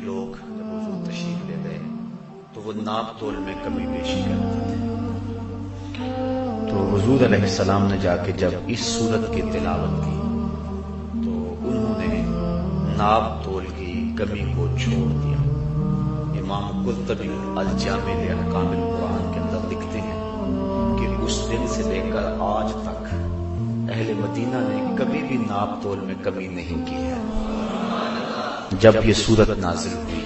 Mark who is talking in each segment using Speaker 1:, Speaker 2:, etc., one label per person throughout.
Speaker 1: لوگ جب حضور تشریف لے گئے تو وہ ناپ تول میں کمی بیشی کرتے تھے. تو حضور علیہ السلام نے جا کے جب اس سورت کی تلاوت کی تو انہوں نے ناپ تول کی کمی کو چھوڑ دیا. امام قرطبی الجامع لاحکام القرآن کے اندر لکھتے ہیں کہ اس دن سے لے کر آج تک اہل مدینہ نے کبھی بھی ناپ تول میں کمی نہیں کی ہے. جب یہ سورت نازل ہوئی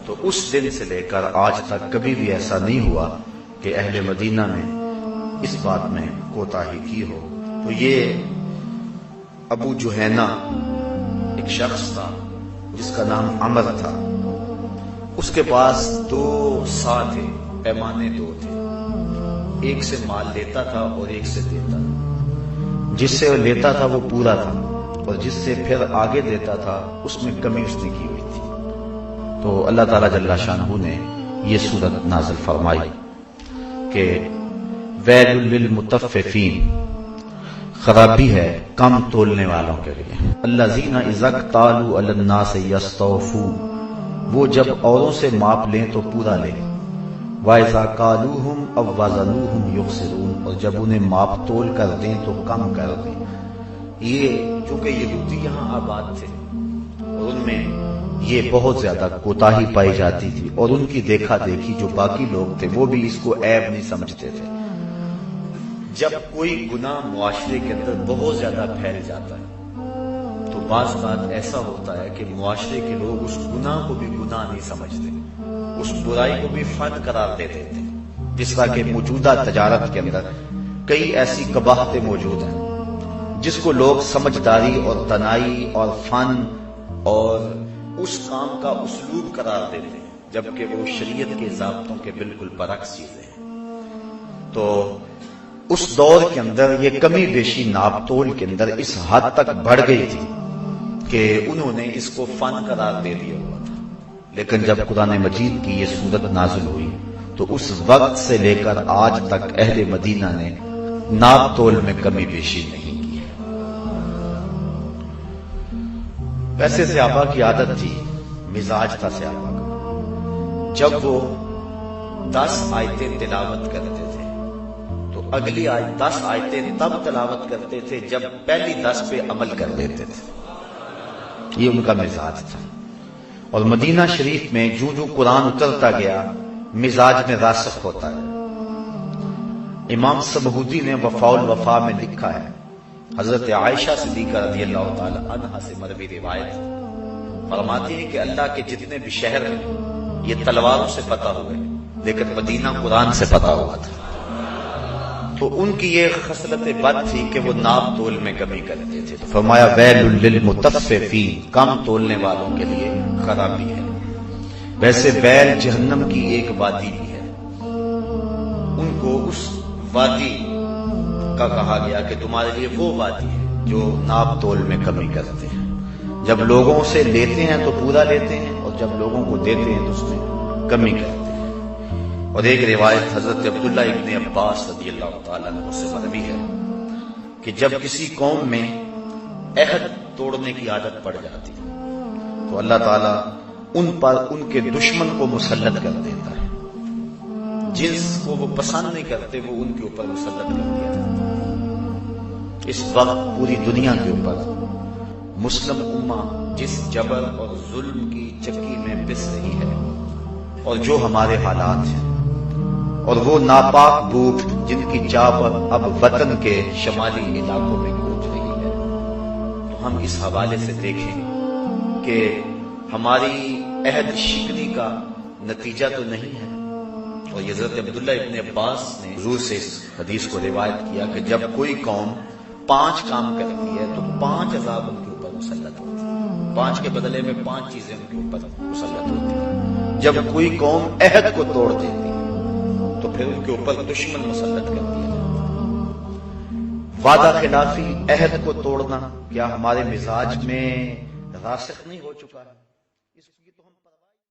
Speaker 1: تو اس دن سے لے کر آج تک کبھی بھی ایسا نہیں ہوا کہ اہل مدینہ نے اس بات میں کوتاہی کی ہو. تو یہ ابو جہینہ ایک شخص تھا جس کا نام عمر تھا. اس کے پاس 2 سا تھے، پیمانے 2 تھے. ایک سے مال لیتا تھا اور ایک سے دیتا تھا. جس سے لیتا تھا وہ پورا تھا اور جس سے پھر آگے دیتا تھا اس میں کمی اس نے کی ہوئی تھی. تو اللہ تعالیٰ جل شانہ نے یہ سورت نازل فرمائی کہ ویل للمطففین، خرابی ہے کم تولنے والوں کے لیے. الذین اذا اکتالوا علی الناس یستوفون، وہ جب اوروں سے ماپ لیں تو پورا لیں. وَإِذَا قَالُوهُمْ أَوْ وَزَنُوهُمْ يُخْسِرُونَ، اور جب انہیں ماپ تول کر دیں تو کم کر دیں. یہ چونکہ یہودی یہاں آباد تھے اور ان میں یہ بہت زیادہ کوتاہی پائی جاتی تھی اور ان کی دیکھا دیکھی جو باقی لوگ تھے وہ بھی اس کو عیب نہیں سمجھتے تھے. جب کوئی گناہ معاشرے کے اندر بہت زیادہ پھیل جاتا ہے تو بعض بات ایسا ہوتا ہے کہ معاشرے کے لوگ اس گناہ کو بھی گناہ نہیں سمجھتے، اس برائی کو بھی فن قرار دے دیتے. جس طرح کہ موجودہ تجارت کے اندر کئی ایسی قباحتیں موجود ہیں جس کو لوگ سمجھداری اور دانائی اور فن اور اس کام کا اسلوب قرار دیتے ہیں جبکہ وہ شریعت کے ضابطوں کے بالکل برعکس چیزیں ہیں. تو اس دور کے اندر یہ کمی بیشی ناپ تول کے اندر اس حد تک بڑھ گئی تھی کہ انہوں نے اس کو فن قرار دے دیا ہوا تھا. لیکن جب قرآن مجید کی یہ سورت نازل ہوئی تو اس وقت سے لے کر آج تک اہل مدینہ نے ناپ تول میں کمی بیشی نہیں کی. ویسے صحابہ کی عادت تھی، مزاج تھا صحابہ کا، جب وہ 10 آیتیں تلاوت کرتے تھے تو اگلی 10 آیتیں تب تلاوت کرتے تھے جب پہلی 10 پہ عمل کر لیتے تھے. یہ ان کا مزاج تھا. اور مدینہ شریف میں جو جو قرآن اترتا گیا مزاج میں راسخ ہوتا ہے. امام سبہودی نے وفاء الوفا میں لکھا ہے، حضرت عائشہ صدیقہ رضی اللہ تعالی عنہا سے مروی روایت فرماتی ہے کہ اللہ کے جتنے بھی شہر ہیں یہ تلواروں سے فتح ہوئے لیکن مدینہ قرآن سے فتح ہوا تھا. تو ان کی یہ خصلت بد تھی کہ وہ ناپ تول میں کمی کرتے تھے. تو فرمایا ویل للمطففین، کم تولنے والوں کے لیے خرابی ہے. ویسے ویل جہنم کی ایک وادی بھی ہے، ان کو اس وادی کا کہا گیا کہ تمہارے لیے وہ وادی ہے جو ناپ تول میں کمی کرتے ہیں. جب لوگوں سے لیتے ہیں تو پورا لیتے ہیں اور جب لوگوں کو دیتے ہیں تو اس میں کمی کرتے ہیں. اور ایک روایت حضرت عبداللہ ابن عباس رضی اللہ تعالیٰ عنہ سے مروی ہے کہ جب کسی قوم میں عہد توڑنے کی عادت پڑ جاتی تو اللہ تعالیٰ ان پر ان کے دشمن کو مسلط کر دیتا ہے. جنس کو وہ پسند نہیں کرتے وہ ان کے اوپر مسلط کر دیا جاتا ہے. اس وقت پوری دنیا کے اوپر مسلم امہ جس جبر اور ظلم کی چکی میں پس رہی ہے اور جو ہمارے حالات ہیں اور وہ ناپاک بھوک جن کی چاپ اب وطن کے شمالی علاقوں میں گونج رہی ہے، تو ہم اس حوالے سے دیکھیں کہ ہماری عہد شکنی کا نتیجہ تو نہیں ہے. اور حضرت عبداللہ ابن عباس نے حضور سے اس حدیث کو روایت کیا کہ جب کوئی قوم 5 کام کرتی ہے تو 5 عذاب ان کے اوپر مسلط ہوتی ہے. 5 کے بدلے میں 5 چیزیں ان کے اوپر مسلط ہوتی ہیں. جب کوئی قوم عہد کو توڑ دیتی ہے تو پھر ان کے اوپر دشمن مسلط کر دیا جاتا ہے. وعدہ خلافی، عہد کو توڑنا کیا ہمارے مزاج میں راسخ نہیں ہو چکا ہے؟